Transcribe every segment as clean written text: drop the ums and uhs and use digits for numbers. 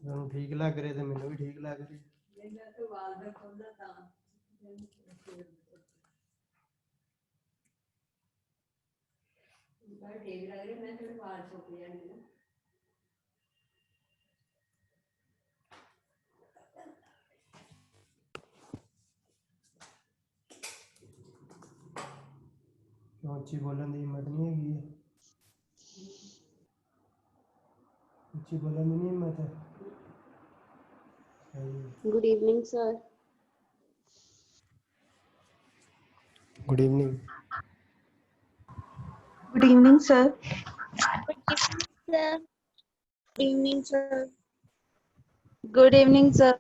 ਤੁਹਾਨੂੰ ਠੀਕ ਲੱਗ ਰਿਹਾ ਤੇ ਮੈਨੂੰ ਵੀ ਠੀਕ ਲੱਗ ਰਿਹਾ। मैं तो वाल में खोलना था। मैं ठीक लग रही, मैं थोड़े वाल सूख जाएंगे ना। ਕਿਉਂ ਉੱਚੀ ਬੋਲਣ ਦੀ ਹਿੰਮਤ ਨਹੀਂ ਹੈਗੀ ਹੈ? ਉੱਚੀ ਬੋਲਣ ਦੀ ਨਹੀਂ ਹਿੰਮਤ ਹੈ? Good evening, sir. Good evening. Good evening, sir. Sir. Good evening, sir. Good evening, sir.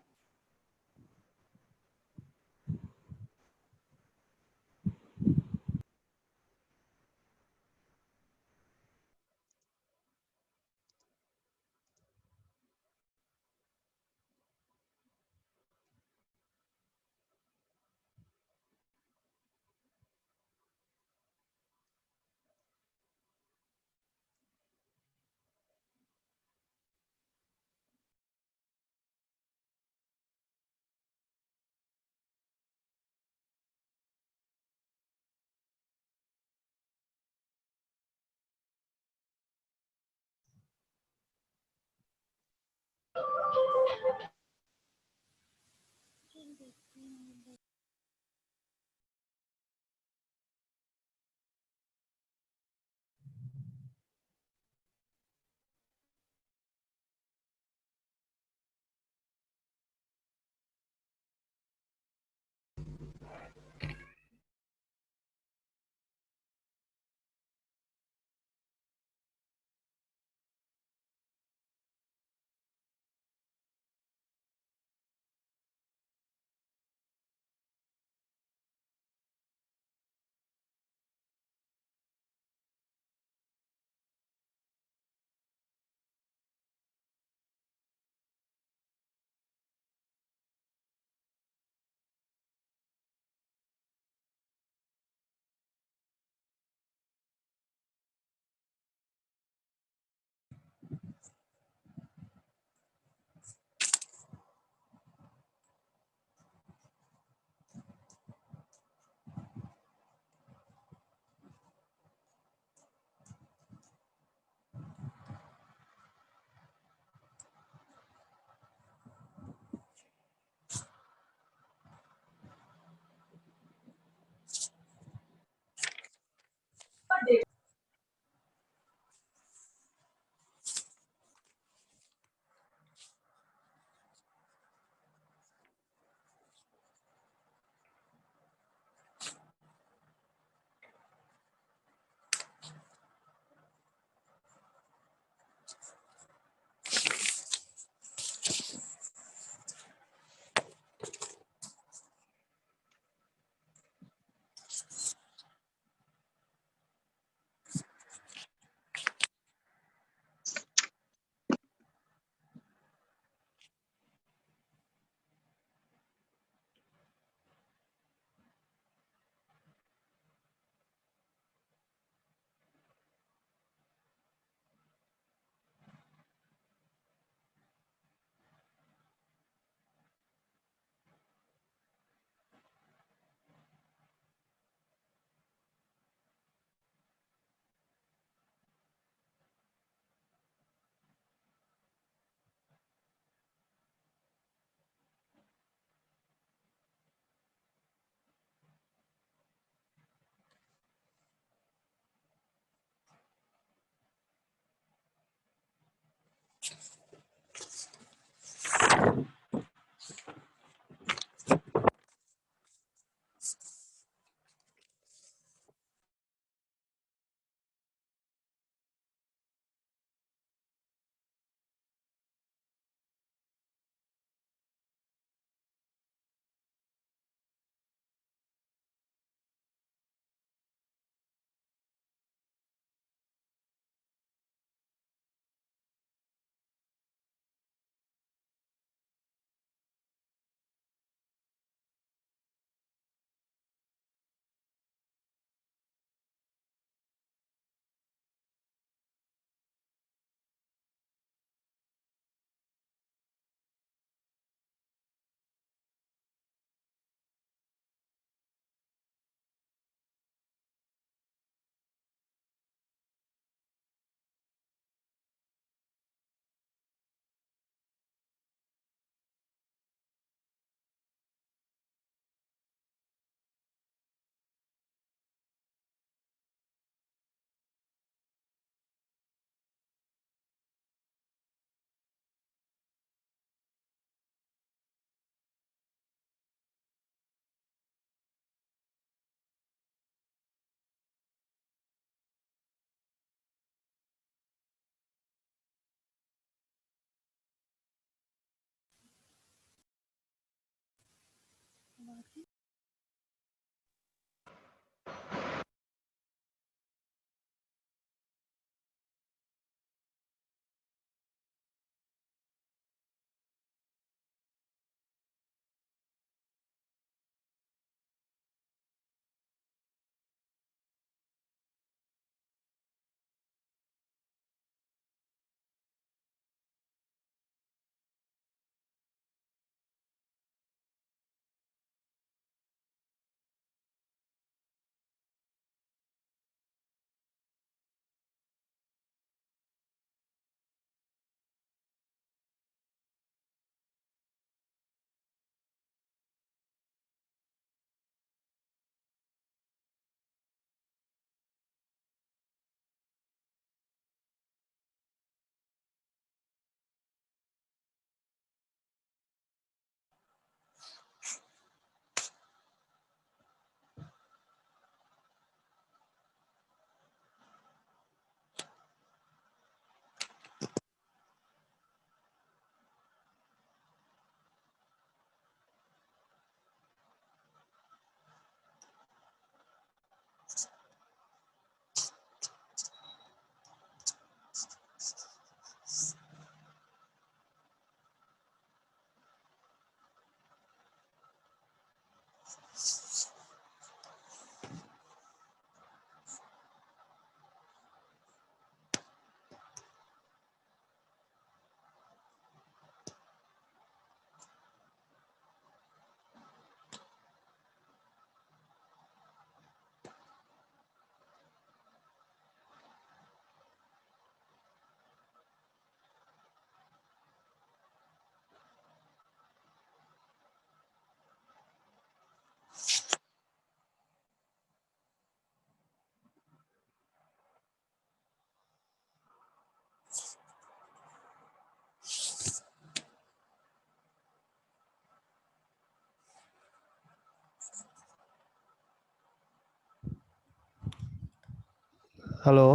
Hello.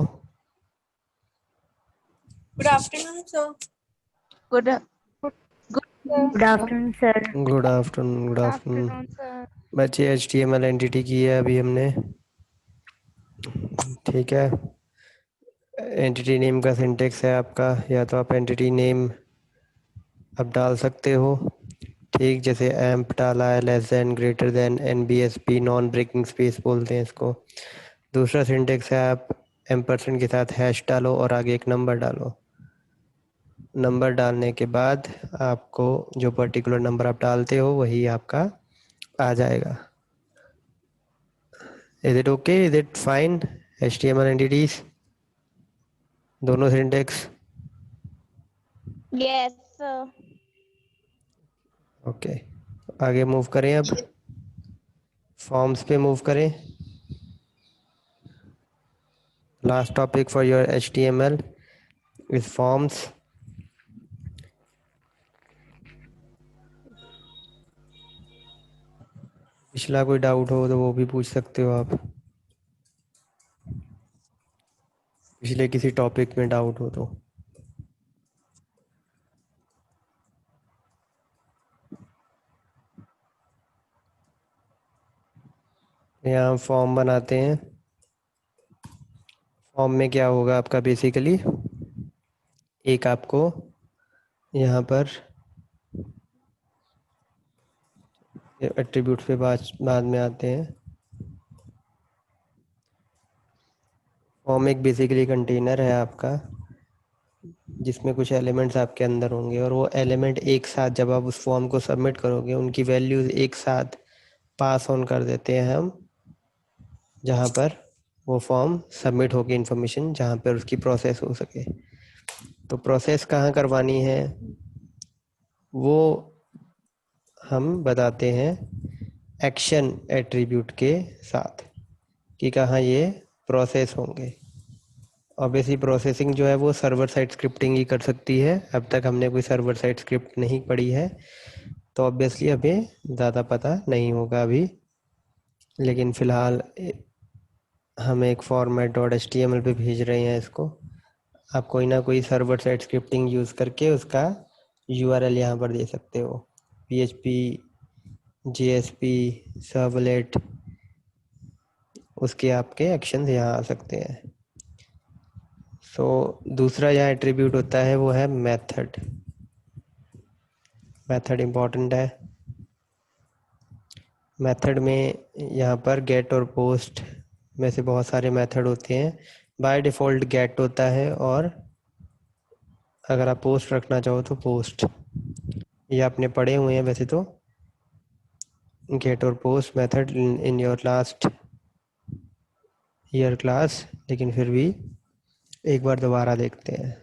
Good afternoon, sir. Good, good, sir. Good afternoon, sir. Good afternoon, good afternoon. Afternoon, sir. बच्चे HTML entity की है अभी हमने। ठीक है। Entity name का syntax है आपका, या तो आप एंटिटी नेम अब डाल सकते हो, ठीक, जैसे एम्प डाला है, less than, greater than, NBSP, non breaking space बोलते हैं इसको। दूसरा सिंटेक्स है आप एम्परसेंड के साथ हैश डालो और आगे एक नंबर डालो। नंबर डालने के बाद आपको जो पर्टिकुलर नंबर आप डालते हो वही आपका आ जाएगा। Is it okay, is it fine? HTML entities दोनों सिंटेक्स Yes, sir. ओके। आगे मूव करें, अब फॉर्म्स पे मूव करें। Last topic for your HTML is forms. पिछला कोई डाउट हो तो वो भी पूछ सकते हो आप, पिछले किसी टॉपिक में डाउट हो तो। यहाँ हम फॉर्म बनाते हैं। फॉर्म में क्या होगा आपका, बेसिकली एक आपको यहाँ पर एट्रीब्यूट्स पे बाद में आते हैं। फॉर्म एक बेसिकली कंटेनर है आपका, जिसमें कुछ एलिमेंट्स आपके अंदर होंगे, और वो एलिमेंट एक साथ जब आप उस फॉर्म को सबमिट करोगे उनकी वैल्यूज एक साथ पास ऑन कर देते हैं हम, जहाँ पर वो फॉर्म सबमिट होगी, इन्फॉर्मेशन जहाँ पर उसकी प्रोसेस हो सके। तो प्रोसेस कहाँ करवानी है वो हम बताते हैं एक्शन एट्रीब्यूट के साथ, कि कहाँ ये प्रोसेस होंगे। ऑब्वियसली प्रोसेसिंग जो है वो सर्वर साइड स्क्रिप्टिंग ही कर सकती है, अब तक हमने कोई सर्वर साइड स्क्रिप्ट नहीं पढ़ी है, तो ऑब्वियसली हमें ज़्यादा पता नहीं होगा अभी। लेकिन फ़िलहाल हम एक फॉर्मेट डॉट HTML पे भेज रहे हैं इसको। आप कोई ना कोई सर्वर साइड स्क्रिप्टिंग यूज़ करके उसका URL यहाँ पर दे सकते हो, PHP, JSP, सर्वलेट, उसके आपके एक्शंस यहाँ आ सकते हैं। सो दूसरा यहाँ एट्रीब्यूट होता है वो है मेथड। मेथड इम्पॉर्टेंट है। मेथड में यहाँ पर गेट और पोस्ट में से बहुत सारे मेथड होते हैं। बाय डिफ़ॉल्ट गेट होता है, और अगर आप पोस्ट रखना चाहो तो पोस्ट। ये आपने पढ़े हुए हैं वैसे तो, गेट और post method in your last year class, लेकिन फिर भी एक बार दोबारा देखते हैं।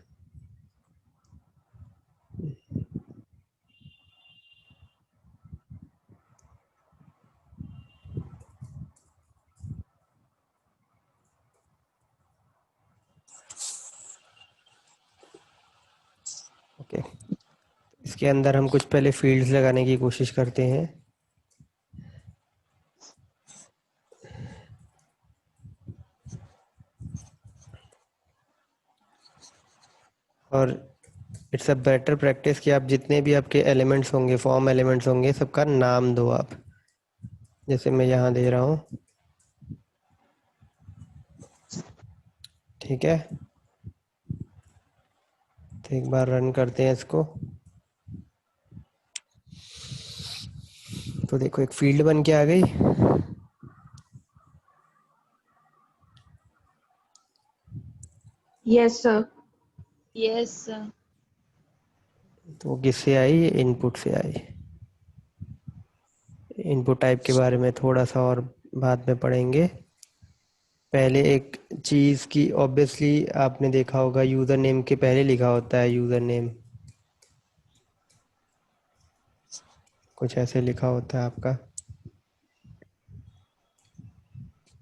ओके, इसके अंदर हम कुछ पहले फील्ड्स लगाने की कोशिश करते हैं। और इट्स अ बेटर प्रैक्टिस कि आप जितने भी आपके एलिमेंट्स होंगे, फॉर्म एलिमेंट्स होंगे, सबका नाम दो आप, जैसे मैं यहाँ दे रहा हूँ। ठीक है, तो एक बार रन करते हैं इसको। तो देखो एक फील्ड बन के आ गई। Yes, sir. Yes, sir. तो वो किससे आई, इनपुट से आई। इनपुट टाइप के बारे में थोड़ा सा और बाद में पढ़ेंगे। पहले एक चीज़ की, ऑब्वियसली आपने देखा होगा यूज़र नेम के पहले लिखा होता है यूज़र नेम, कुछ ऐसे लिखा होता है आपका,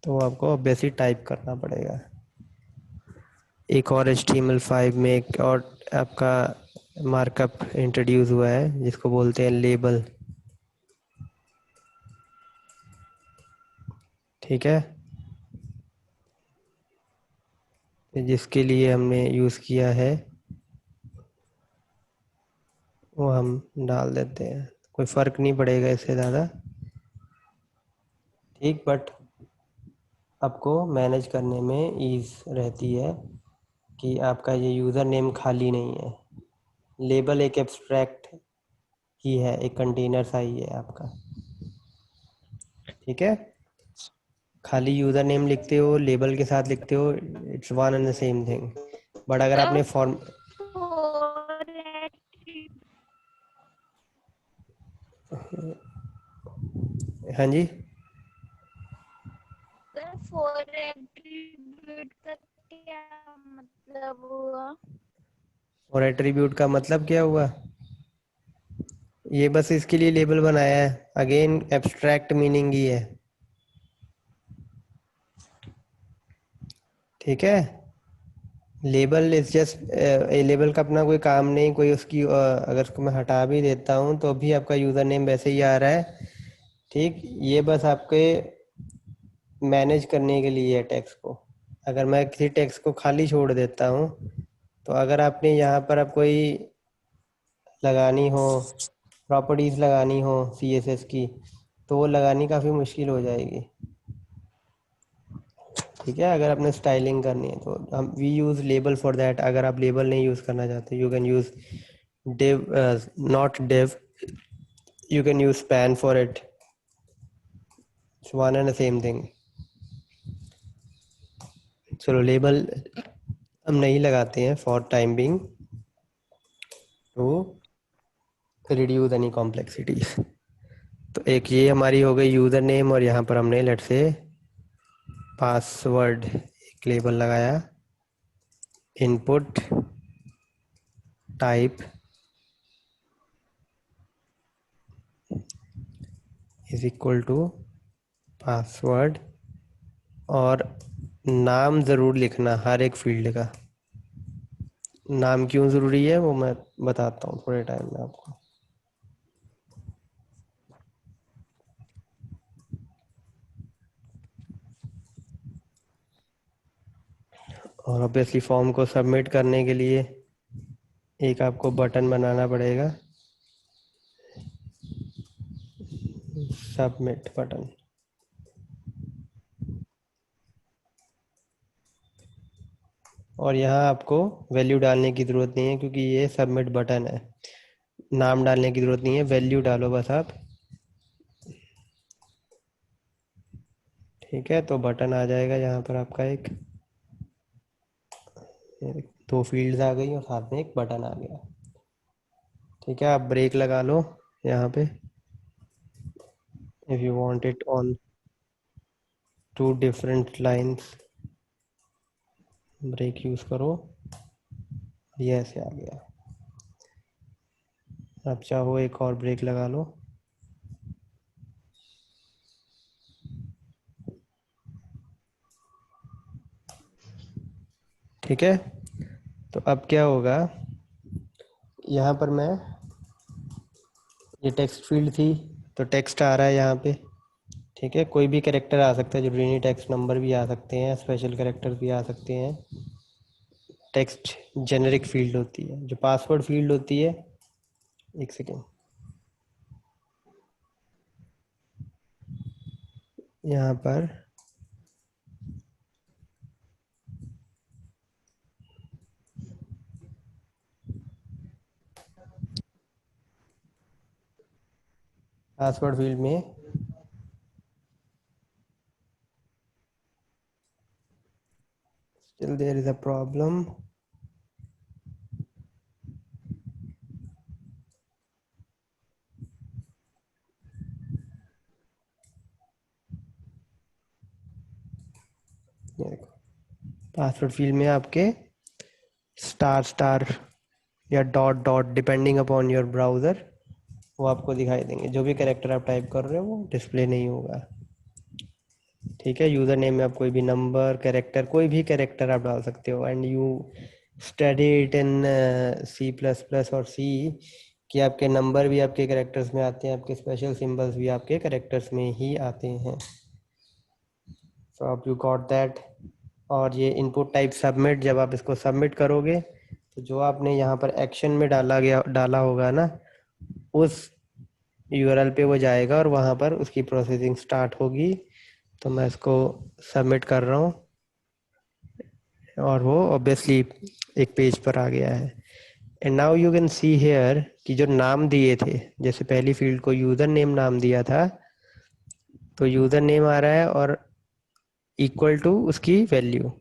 तो आपको ऑब्वियसली टाइप करना पड़ेगा। एक और HTML5 में एक और आपका मार्कअप इंट्रोड्यूस हुआ है जिसको बोलते हैं लेबल। ठीक है, जिसके लिए हमने यूज़ किया है वो हम डाल देते हैं, कोई फ़र्क नहीं पड़ेगा इससे ज़्यादा, ठीक। बट आपको मैनेज करने में ईज़ रहती है कि आपका ये यूज़र नेम खाली नहीं है, लेबल एक एब्स्ट्रैक्ट ही है, एक कंटेनर सा ही है आपका, ठीक है। खाली यूज़र नेम लिखते हो, लेबल के साथ लिखते हो, it's one and the same thing. But अगर आपने फॉर्म, Four attribute, हाँ जी, sir, four attribute का क्या मतलब हुआ? और एट्रीब्यूट का मतलब क्या हुआ? ये बस इसके लिए लेबल बनाया है, अगेन एब्स्ट्रैक्ट मीनिंग ही है, ठीक है। लेबल इज जस्ट, लेबल का अपना कोई काम नहीं, कोई उसकी अगर उसको मैं हटा भी देता हूँ तो भी आपका यूज़र नेम वैसे ही आ रहा है, ठीक। ये बस आपके मैनेज करने के लिए है टेक्स्ट को। अगर मैं किसी टेक्स्ट को खाली छोड़ देता हूँ तो अगर आपने यहाँ पर अब कोई लगानी हो, प्रॉपर्टीज़ लगानी हो CSS की, तो वो लगानी काफ़ी मुश्किल हो जाएगी, ठीक है। अगर आपने स्टाइलिंग करनी है तो हम we use label for that. अगर आप लेबल नहीं यूज़ करना चाहते, you can use div, not div, you can use span for it, it's one and the same thing। चलो लेबल हम नहीं लगाते हैं for time being to reduce any complexities. तो एक ये हमारी हो गई यूज़र नेम, और यहाँ पर हमने लेट से पासवर्ड एक लेबल लगाया, input type is equal to password, और नाम ज़रूर लिखना हर एक फील्ड का। नाम क्यों ज़रूरी है वो मैं बताता हूँ थोड़े टाइम में आपको। और ऑब्वियसली फॉर्म को सबमिट करने के लिए एक आपको बटन बनाना पड़ेगा, सबमिट बटन। और यहाँ आपको वैल्यू डालने की ज़रूरत नहीं है क्योंकि ये सबमिट बटन है, नाम डालने की ज़रूरत नहीं है, वैल्यू डालो बस आप, ठीक है। तो बटन आ जाएगा यहाँ पर आपका एक, दो फील्ड्स आ गई और साथ में एक बटन आ गया, ठीक है। आप ब्रेक लगा लो यहाँ पे, if you want it on two different lines, break use करो, ये ऐसे आ गया। आप चाहो एक और ब्रेक लगा लो, ठीक है। तो अब क्या होगा, यहाँ पर मैं, ये टेक्स्ट फील्ड थी तो टेक्स्ट आ रहा है यहाँ पे, ठीक है। कोई भी कैरेक्टर आ सकता है, जरूरी नहीं टेक्स्ट नंबर भी आ सकते हैं, स्पेशल कैरेक्टर भी आ सकते हैं। टेक्स्ट जेनेरिक फील्ड होती है, जो पासवर्ड फील्ड होती है, एक सेकेंड, यहाँ पर पासवर्ड फील्ड में still there is a problem, ये देखो, पासवर्ड फील्ड में आपके स्टार स्टार या dot dot depending upon your browser वो आपको दिखाई देंगे, जो भी कैरेक्टर आप टाइप कर रहे हो वो डिस्प्ले नहीं होगा, ठीक है। यूज़र नेम में आप कोई भी नंबर, कैरेक्टर, कोई भी कैरेक्टर आप डाल सकते हो। And you study it in C++ और सी, कि आपके नंबर भी आपके कैरेक्टर्स में आते हैं, आपके स्पेशल सिंबल्स भी आपके कैरेक्टर्स में ही आते हैं। सो आप यू गॉट दैट, और ये इनपुट टाइप सबमिट, जब आप इसको सबमिट करोगे तो जो आपने यहाँ पर एक्शन में डाला होगा ना, उस यूआरएल पे वो जाएगा और वहाँ पर उसकी प्रोसेसिंग स्टार्ट होगी। तो मैं इसको सबमिट कर रहा हूँ और वो ऑब्वियसली एक पेज पर आ गया है। And now you can see here कि जो नाम दिए थे, जैसे पहली फील्ड को यूज़र नेम नाम दिया था, तो यूज़र नेम आ रहा है और इक्वल टू उसकी वैल्यू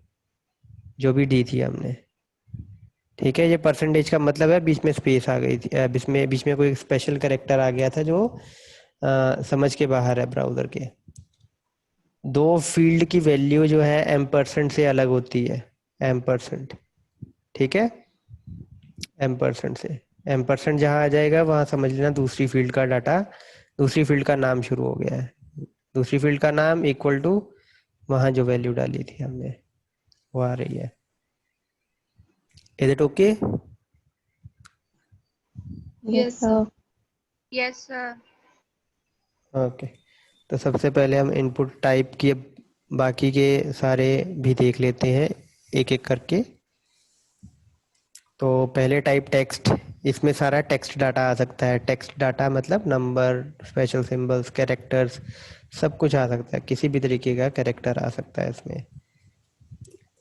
जो भी दी थी हमने। ठीक है, ये परसेंटेज का मतलब है बीच में स्पेस आ गई थी, बीच में कोई स्पेशल कैरेक्टर आ गया था जो समझ के बाहर है ब्राउज़र के। दो फील्ड की वैल्यू जो है एम परसेंट से अलग होती है, एम परसेंट। ठीक है, एम परसेंट से, एम परसेंट जहाँ आ जाएगा वहाँ समझ लेना दूसरी फील्ड का डाटा, दूसरी फील्ड का नाम शुरू हो गया है। दूसरी फील्ड का नाम इक्वल टू वहाँ जो वैल्यू डाली थी हमने वो आ रही है। Is it okay? Yes, sir. Yes, sir. Okay, तो सबसे पहले हम इनपुट टाइप की बाकी के सारे भी देख लेते हैं एक एक करके। तो पहले टाइप टेक्स्ट, इसमें सारा टेक्स्ट डाटा आ सकता है। टेक्स्ट डाटा मतलब नंबर, स्पेशल सिंबल्स, कैरेक्टर्स, सब कुछ आ सकता है, किसी भी तरीके का कैरेक्टर आ सकता है इसमें।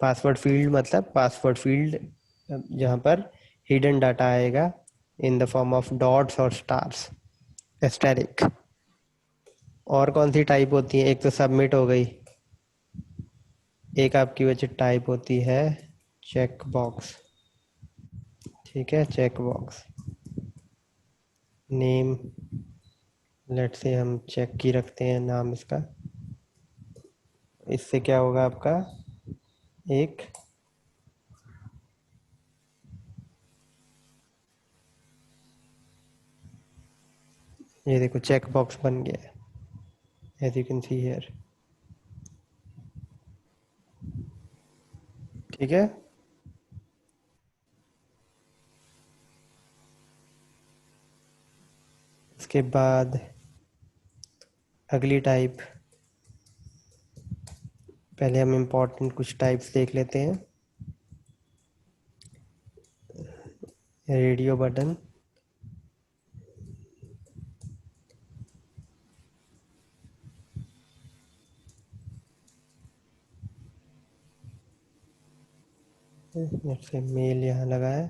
पासवर्ड फील्ड मतलब पासवर्ड फील्ड जहाँ पर हिडन डाटा आएगा in the form of dots और स्टार्स, एस्टेरिक। और कौन सी टाइप होती है? एक तो सबमिट हो गई, एक आपकी वजह टाइप होती है चेक बॉक्स। ठीक है, चेक बॉक्स नेम, लेट से हम चेक की रखते हैं नाम इसका। इससे क्या होगा आपका, एक ये देखो चेक बॉक्स बन गया है, as you can see here. ठीक है, इसके बाद अगली टाइप, पहले हम इम्पोर्टेंट कुछ टाइप्स देख लेते हैं। रेडियो बटन, जैसे मेल यहाँ लगा है।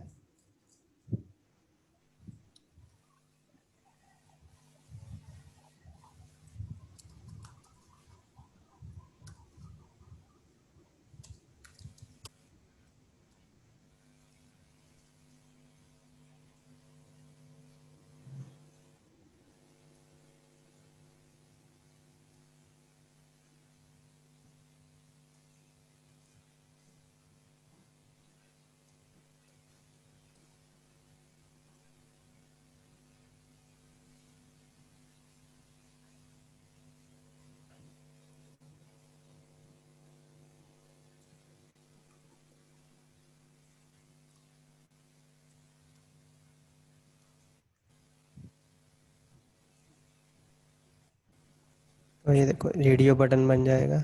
तो ये देखो रेडियो बटन बन जाएगा।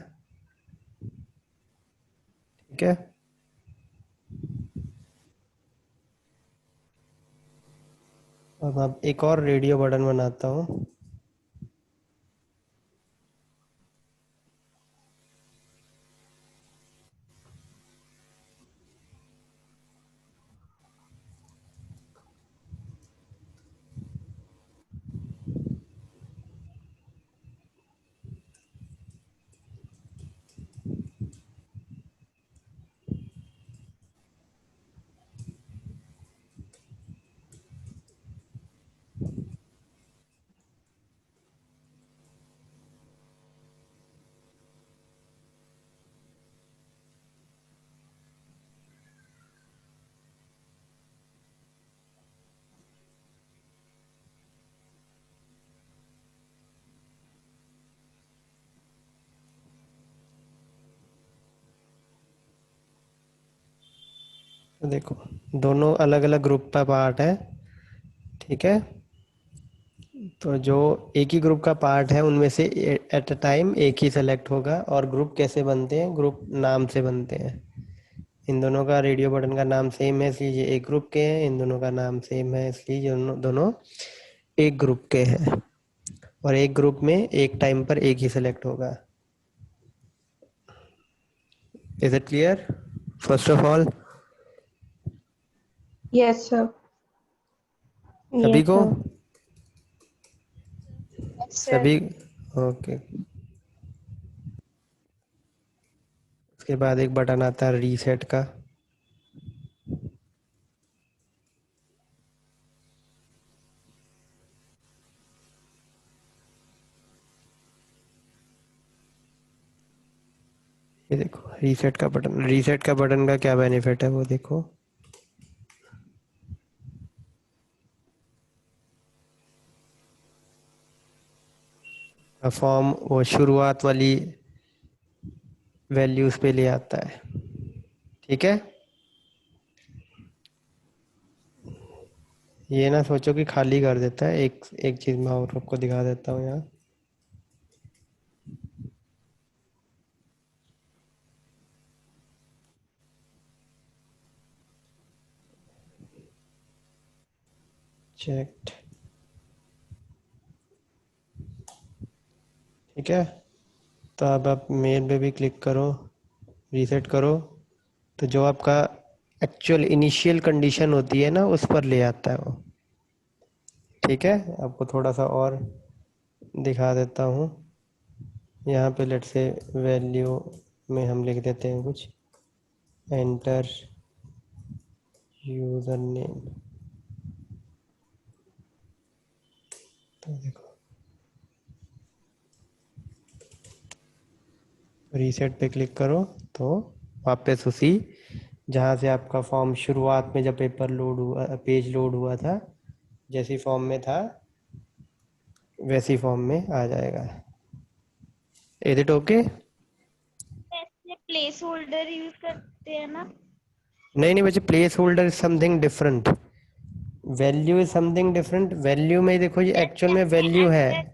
ठीक है, अब आप एक और रेडियो बटन बनाता हूँ। तो देखो दोनों अलग अलग ग्रुप का पार्ट है। ठीक है, तो जो एक ही ग्रुप का पार्ट है उनमें से एट अ टाइम एक ही सेलेक्ट होगा। और ग्रुप कैसे बनते हैं? ग्रुप नाम से बनते हैं। इन दोनों का रेडियो बटन का नाम सेम है, इसलिए ये एक ग्रुप के हैं। इन दोनों का नाम सेम है, इसलिए ये दोनों एक ग्रुप के हैं। और एक ग्रुप में एक टाइम पर एक ही सेलेक्ट होगा। Is it clear? First of all Yes, sir. सभी Yes, को sir. Yes, sir. सभी ओके। उसके बाद एक बटन आता है रीसेट का। ये देखो रीसेट का बटन। रीसेट का बटन का क्या बेनिफिट है वो देखो। फॉर्म वो शुरुआत वाली वैल्यूज पे ले आता है। ठीक है, ये ना सोचो कि खाली कर देता है। एक एक चीज मैं और आपको दिखा देता हूँ यहाँ। चेक्ड। ठीक है, तो अब आप मेल पे भी क्लिक करो, रीसेट करो, तो जो आपका एक्चुअल इनिशियल कंडीशन होती है ना उस पर ले आता है वो। ठीक है, आपको थोड़ा सा और दिखा देता हूँ। यहाँ पे लेट से वैल्यू में हम लिख देते हैं कुछ, एंटर यूजर नेम। तो देखो रीसेट पे क्लिक करो तो वापस उसी जहाँ से आपका फॉर्म शुरुआत में जब पेपर लोड हुआ, पेज लोड हुआ था, जैसी फॉर्म में था वैसी फॉर्म में आ जाएगा। Is it okay? ऐसे प्लेस होल्डर यूज करते हैं ना? नहीं नहीं बच्चे, place holder is something different, value is something different. Value में देखो ये एक्चुअल में वैल्यू है। एंटर।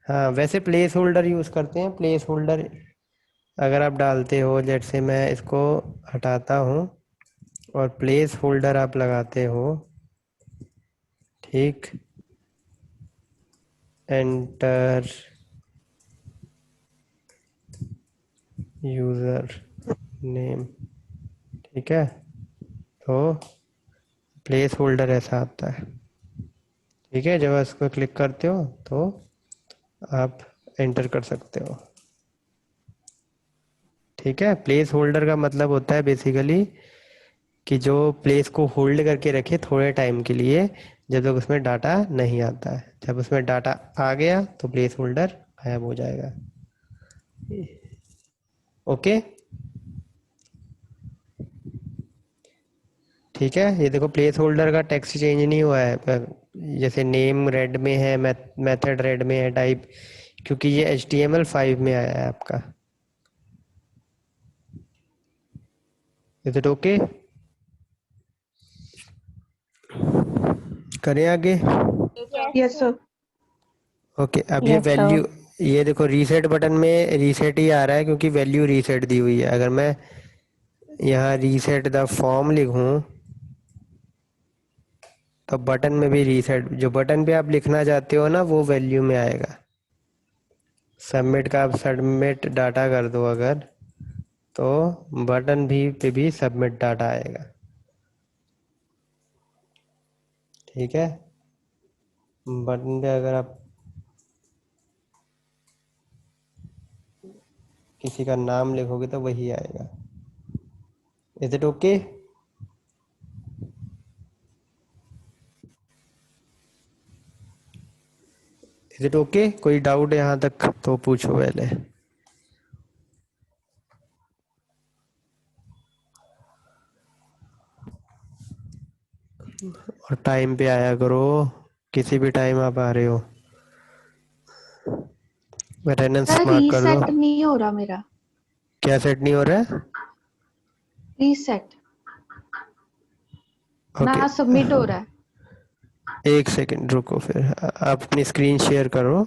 हाँ, वैसे प्लेस होल्डर यूज करते हैं। प्लेस होल्डर अगर आप डालते हो, लेट से मैं इसको हटाता हूँ और प्लेस होल्डर आप लगाते हो, ठीक, एंटर यूजर नेम, ठीक है, तो प्लेस होल्डर ऐसा आता है। ठीक है, जब इसको क्लिक करते हो तो आप एंटर कर सकते हो। ठीक है, प्लेस होल्डर का मतलब होता है बेसिकली कि जो प्लेस को होल्ड करके रखे थोड़े टाइम के लिए, जब तक उसमें डाटा नहीं आता है। जब उसमें डाटा आ गया तो प्लेस होल्डर गायब हो जाएगा। ओके, ठीक है, ये देखो प्लेस होल्डर का टेक्स्ट चेंज नहीं हुआ है, जैसे नेम रेड में है, मेथड रेड में है, टाइप, क्योंकि ये HTML5 में आया है आपका। Is it okay? करें आगे? Yes, sir. ओके, अब ये Yes, sir. वैल्यू, ये देखो रीसेट बटन में रीसेट ही आ रहा है क्योंकि वैल्यू रीसेट दी हुई है। अगर मैं यहाँ रीसेट द फॉर्म लिखूं तो बटन में भी रीसेट, जो बटन पे आप लिखना चाहते हो ना वो वैल्यू में आएगा। सबमिट का आप सबमिट डाटा कर दो अगर, तो बटन भी पे भी सबमिट डाटा आएगा। ठीक है, बटन पे अगर आप किसी का नाम लिखोगे तो वही आएगा। Is it okay? Is it okay? कोई डाउट है यहाँ तक तो पूछो पहले। और टाइम पे आया करो, किसी भी टाइम आप आ रहे हो। अटेंडेंस सर मार्क कर दो। रीसेट नहीं हो रहा मेरा। क्या सेट नहीं हो रहा है? रीसेट ओके, ना सबमिट हो रहा है। एक सेकंड रुको, फिर आप अपनी स्क्रीन शेयर करो।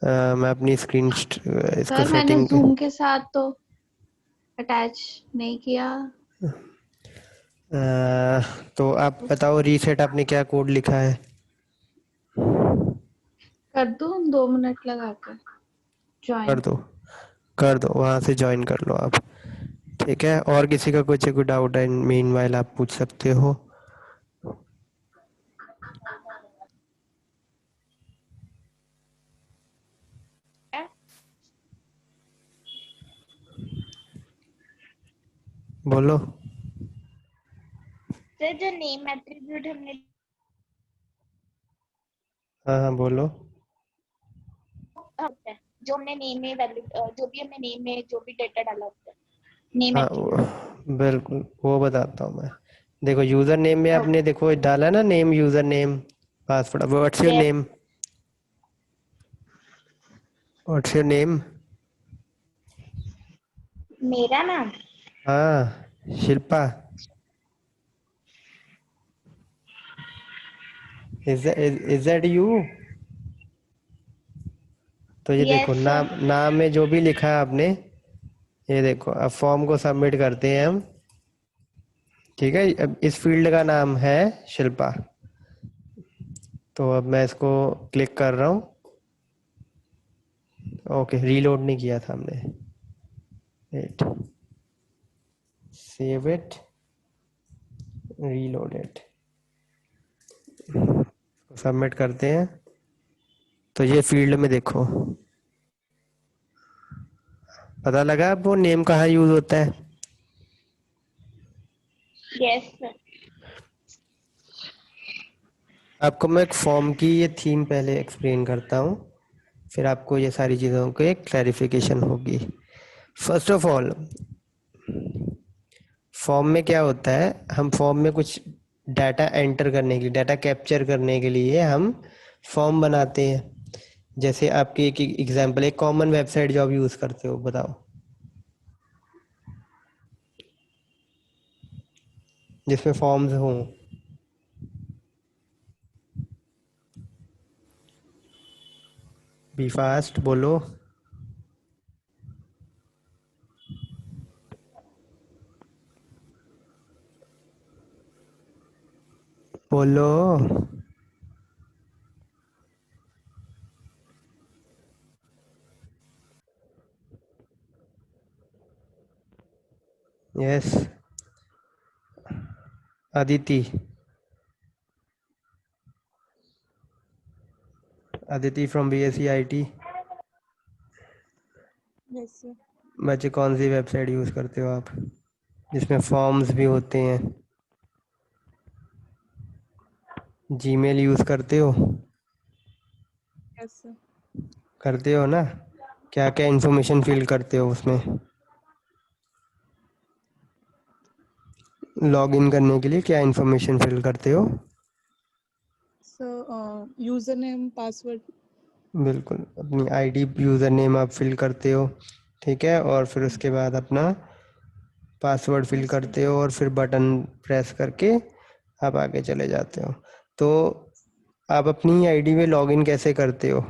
मैं अपनी स्क्रीन इसको सर मैंने सेटिंग जूम के साथ तो अटैच नहीं किया। तो आप बताओ रीसेट आपने क्या कोड लिखा है? कर दूं 2 मिनट लगा कर कर ज्वाइन। दो, कर दो, वहाँ से ज्वाइन कर लो आप। ठीक है, और किसी का कुछ कोई डाउट है मीनवाइल आप पूछ सकते हो। बोलो। सर जो नेम एट्रीब्यूट हमने हाँ हाँ बोलो। होता है, जो हमने नेम में वैल्यू जो भी हमने नेम में जो भी डेटा डाला होता है, नेम हाँ एट्रीब्यूट। बिल्कुल, वो बताता हूँ मैं। देखो यूज़र नेम में आपने देखो डाला ना name, user name, password. What's your yes. Name? What's your name? मेरा नाम हाँ, शिल्पा। Is that you? तो ये देखो यस सर। नाम, नाम में जो भी लिखा है आपने, ये देखो अब फॉर्म को सबमिट करते हैं हम। ठीक है, अब इस फील्ड का नाम है शिल्पा। तो अब मैं इसको क्लिक कर रहा हूँ। ओके, रीलोड नहीं किया था हमने। Wait, save it, reload it, submit करते हैं। तो ये फील्ड में देखो, पता लगा अब वो नेम कहाँ यूज होता है। Yes sir. आपको मैं एक फॉर्म की ये थीम पहले एक्सप्लेन करता हूँ, फिर आपको ये सारी चीज़ों की क्लैरिफिकेशन होगी। फर्स्ट ऑफ ऑल, फॉर्म में क्या होता है, हम फॉर्म में कुछ डाटा एंटर करने के लिए, डाटा कैप्चर करने के लिए हम फॉर्म बनाते हैं। जैसे आपकी एक एग्जांपल, एक कॉमन वेबसाइट जो आप यूज़ करते हो बताओ, जिसमें फॉर्म्स हों। बी फास्ट, बोलो। बोलो। Yes, Aditi. Aditi from BSc IT। Yes sir. बच्चे कौन सी वेबसाइट यूज़ करते हो आप, जिसमें फॉर्म्स भी होते हैं? जीमेल यूज़ करते हो? Yes sir. करते हो ना? क्या क्या इन्फॉर्मेशन फिल करते हो उसमें? लॉगिन करने के लिए क्या इन्फॉर्मेशन फिल करते हो? Sir user name password. बिल्कुल, अपनी आईडी यूज़र नेम आप फिल करते हो। ठीक है, और फिर उसके बाद अपना पासवर्ड फिल Yes, sir. करते हो, और फिर बटन प्रेस करके आप आगे चले जाते हो। तो आप अपनी आईडी में लॉगिन कैसे करते हो?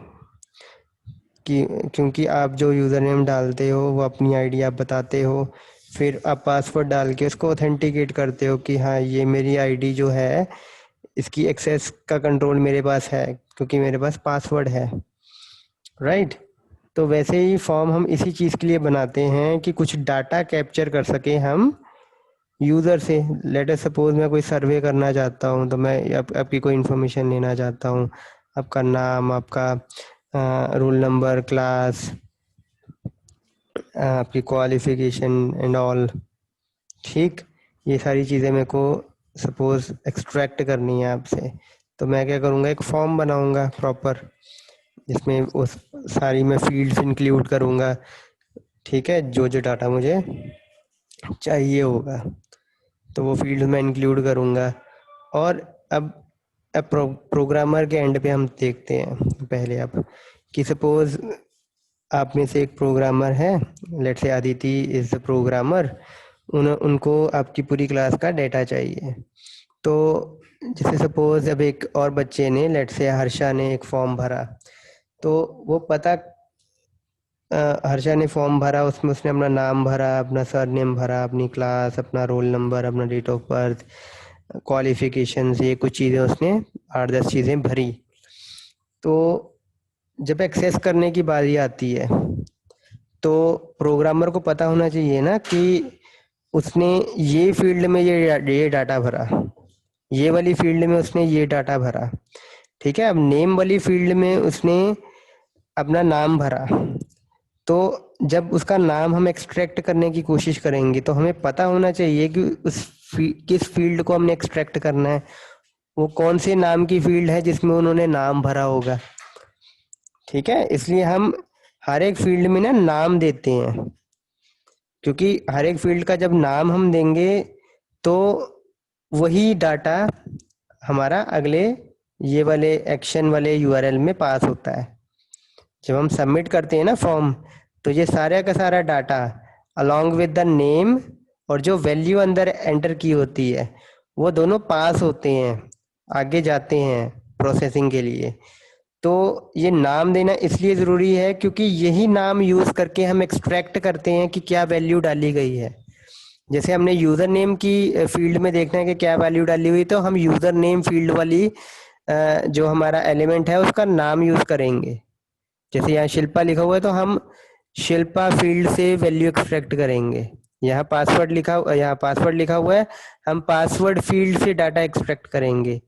कि क्योंकि आप जो यूज़र नेम डालते हो वो अपनी आईडी आप बताते हो, फिर आप पासवर्ड डाल के उसको ऑथेंटिकेट करते हो कि हाँ ये मेरी आईडी जो है, इसकी एक्सेस का कंट्रोल मेरे पास है क्योंकि मेरे पास पासवर्ड है। राइट? तो वैसे ही फॉर्म हम इसी चीज़ के लिए बनाते हैं कि कुछ डाटा कैप्चर कर सकें हम यूज़र से। लेट अस सपोज मैं कोई सर्वे करना चाहता हूँ, तो मैं आपकी कोई इन्फॉर्मेशन लेना चाहता हूँ, आपका नाम, आपका रोल नंबर, क्लास, आपकी क्वालिफिकेशन एंड ऑल। ठीक, ये सारी चीज़ें मेरे को सपोज एक्सट्रैक्ट करनी है आपसे, तो मैं क्या करूँगा, एक फॉर्म बनाऊँगा प्रॉपर, जिसमें उस सारी मैं फील्ड्स इंक्लूड करूँगा। ठीक है, जो जो डाटा मुझे चाहिए होगा तो वो फील्ड में इंक्लूड करूँगा। और अब प्रोग्रामर के एंड पे हम देखते हैं पहले अब, कि सपोज आप में से एक प्रोग्रामर है, let's say Aditi is the programmer. उनको आपकी पूरी क्लास का डेटा चाहिए। तो जैसे सपोज अब एक और बच्चे ने, लेट से हर्षा ने एक फॉर्म भरा, तो वो पता हर्षा ने फॉर्म भरा, उसमें उसने अपना नाम भरा, अपना सरनेम भरा, अपनी क्लास, अपना रोल नंबर, अपना डेट ऑफ बर्थ, क्वालिफिकेशंस, ये कुछ चीज़ें उसने 8-10 चीज़ें भरी। तो जब एक्सेस करने की बारी आती है तो प्रोग्रामर को पता होना चाहिए ना कि उसने ये फील्ड में ये डाटा भरा, ये वाली फील्ड में उसने ये डाटा भरा, ठीक है। अब नेम वाली फील्ड में उसने अपना नाम भरा, तो जब उसका नाम हम एक्सट्रैक्ट करने की कोशिश करेंगे तो हमें पता होना चाहिए कि किस फील्ड को हमने एक्सट्रैक्ट करना है, वो कौन से नाम की फील्ड है जिसमें उन्होंने नाम भरा होगा, ठीक है। इसलिए हम हर एक फील्ड में ना नाम देते हैं, क्योंकि हर एक फील्ड का जब नाम हम देंगे तो वही डाटा हमारा अगले ये वाले एक्शन वाले यूआरएल में पास होता है। जब हम सबमिट करते हैं ना फॉर्म, तो ये सारा का सारा data along with the name और जो वैल्यू अंदर एंटर की होती है वो दोनों पास होते हैं, आगे जाते हैं प्रोसेसिंग के लिए। तो ये नाम देना इसलिए ज़रूरी है क्योंकि यही नाम यूज़ करके हम एक्सट्रैक्ट करते हैं कि क्या वैल्यू डाली गई है। जैसे हमने यूज़र नेम की फील्ड में देखना है कि क्या वैल्यू डाली हुई, तो हम यूज़र नेम फील्ड वाली जो हमारा एलिमेंट है उसका नाम यूज़ करेंगे। जैसे यहाँ शिल्पा लिखा हुआ है तो हम शिल्पा फील्ड से वैल्यू एक्सट्रैक्ट करेंगे। यहाँ पासवर्ड लिखा हुआ है, हम पासवर्ड फील्ड से डाटा एक्सट्रैक्ट करेंगे।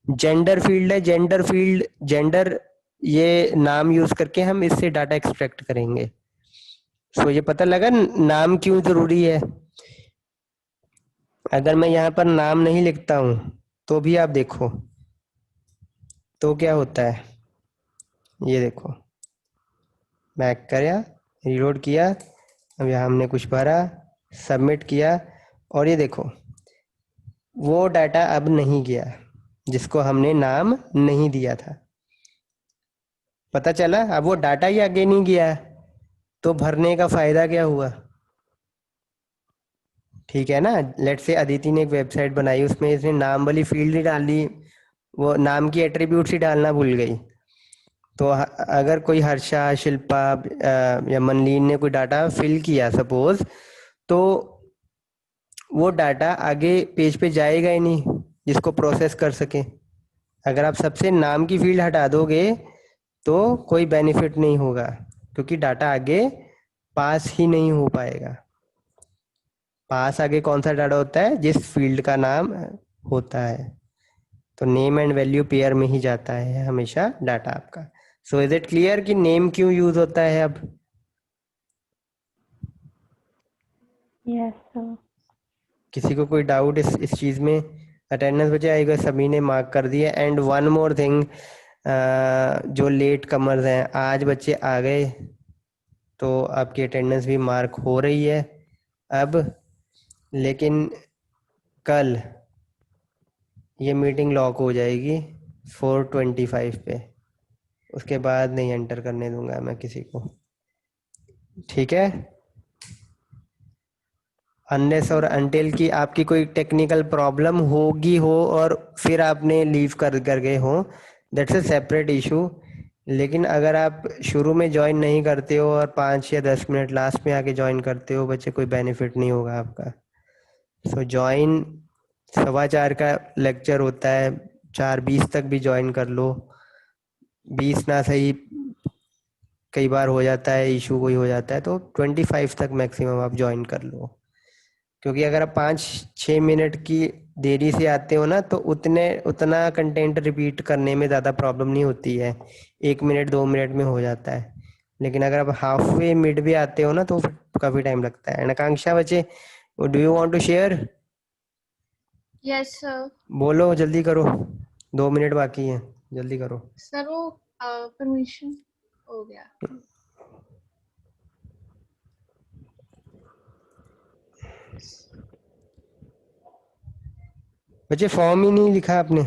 जेंडर फील्ड है, जेंडर ये नाम यूज करके हम इससे डाटा एक्सट्रैक्ट करेंगे। सो ये पता लगा नाम क्यों जरूरी है। अगर मैं यहाँ पर नाम नहीं लिखता हूं तो भी आप देखो तो क्या होता है, ये देखो, बैक किया, रीलोड किया, अब यहाँ हमने कुछ भरा, सबमिट किया, और ये देखो वो डाटा अब नहीं गया जिसको हमने नाम नहीं दिया था। पता चला, अब वो डाटा ही आगे नहीं गया, तो भरने का फायदा क्या हुआ, ठीक है ना। लेट से अदिति ने एक वेबसाइट बनाई, उसमें इसने नाम वाली फील्ड ही डाल दी, वो नाम की एट्रीब्यूट्स ही डालना भूल गई। तो अगर कोई हर्षा, शिल्पा या मनलीन ने कोई डाटा फिल किया सपोज, तो वो डाटा आगे पेज पे जाएगा ही नहीं जिसको प्रोसेस कर सके। अगर आप सबसे नाम की फील्ड हटा दोगे तो कोई बेनिफिट नहीं होगा, क्योंकि डाटा आगे पास ही नहीं हो पाएगा। पास आगे कौन सा डाटा होता है, जिस फील्ड का नाम होता है। तो नेम एंड वैल्यू पेयर में ही जाता है हमेशा डाटा आपका। सो इज इट क्लियर कि नेम क्यों यूज होता है अब। Yes, sir. किसी को कोई डाउट इस चीज में। अटेंडेंस बचे आएगा, सभी ने मार्क कर दिया। एंड वन मोर थिंग, जो लेट कमर्स हैं, आज बच्चे आ गए तो आपकी अटेंडेंस भी मार्क हो रही है अब, लेकिन कल ये मीटिंग लॉक हो जाएगी 4:25 पे, उसके बाद नहीं एंटर करने दूंगा मैं किसी को, ठीक है। अनलेस और अनटिल की आपकी कोई टेक्निकल प्रॉब्लम होगी हो और फिर आपने लीव कर गए हो, दैट्स अ सेपरेट इशू। लेकिन अगर आप शुरू में ज्वाइन नहीं करते हो और 5 या 10 मिनट लास्ट में आके ज्वाइन करते हो बच्चे, कोई बेनिफिट नहीं होगा आपका। सो ज्वाइन, 4:15 का लेक्चर होता है, 4:20 तक भी ज्वाइन कर लो। 20 ना सही, कई बार हो जाता है इशू, कोई हो जाता है, तो 25 तक मैक्सिमम आप ज्वाइन कर लो। क्योंकि अगर आप 5-6 मिनट की देरी से आते हो ना तो उतना कंटेंट रिपीट करने में ज़्यादा प्रॉब्लम नहीं होती है, 1 मिनट 2 मिनट में हो जाता है। लेकिन अगर आप हाफ वे मिड भी आते हो ना तो काफ़ी टाइम लगता है। एंड आकांक्षा बच्चे, do you want to share. Yes, sir. बोलो, जल्दी करो, 2 मिनट बाकी हैं, जल्दी करो। सर वो परमिशन हो गया। बच्चे फॉर्म ही नहीं लिखा आपने,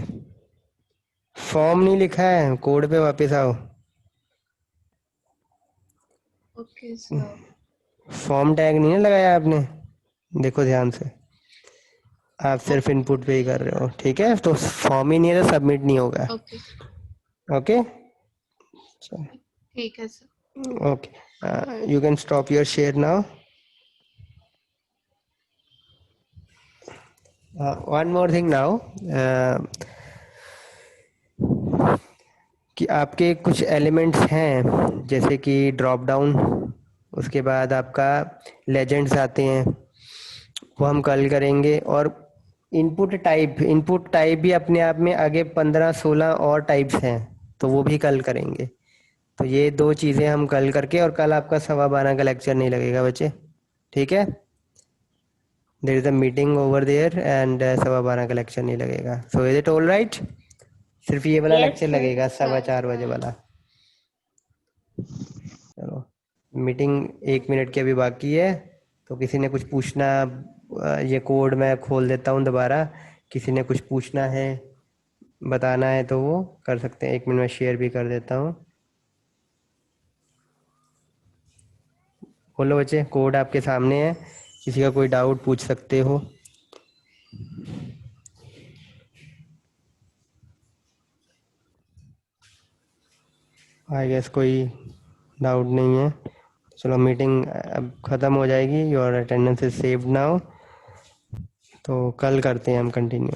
फॉर्म नहीं लिखा है, कोड पे वापस आओ। Okay sir. फॉर्म टैग नहीं ना लगाया आपने, देखो ध्यान से। आप सिर्फ इनपुट पे ही कर रहे हो, ठीक है, तो फॉर्म ही नहीं है तो सबमिट नहीं होगा। ओके, ओके ठीक है sir. Okay, you can stop your share now. One more thing now, कि आपके कुछ एलिमेंट्स हैं जैसे कि ड्रॉप डाउन, उसके बाद आपका लेजेंड्स आते हैं, वो हम कल करेंगे। और इनपुट टाइप भी अपने आप में आगे 15-16 और टाइप्स हैं, तो वो भी कल करेंगे। तो ये 2 चीज़ें हम कल करके, और कल आपका 12:15 का लेक्चर नहीं लगेगा बच्चे, ठीक है। There is a meeting over there and 12:15 का लेक्चर नहीं लगेगा। So is it all right? सिर्फ ये वाला Yes, लेक्चर sir. लगेगा 4:15 वाला। चलो, मीटिंग 1 मिनट की अभी बाकी है, तो किसी ने कुछ पूछना, ये कोड मैं खोल देता हूँ दोबारा, किसी ने कुछ पूछना है, बताना है तो वो कर सकते हैं। 1 मिनट में शेयर भी कर देता हूँ। बोलो बच्चे, कोड आपके सामने है, किसी का कोई डाउट पूछ सकते हो। आई गेस कोई डाउट नहीं है। चलो, मीटिंग अब ख़त्म हो जाएगी। Your attendance is saved now. तो कल करते हैं हम कंटिन्यू।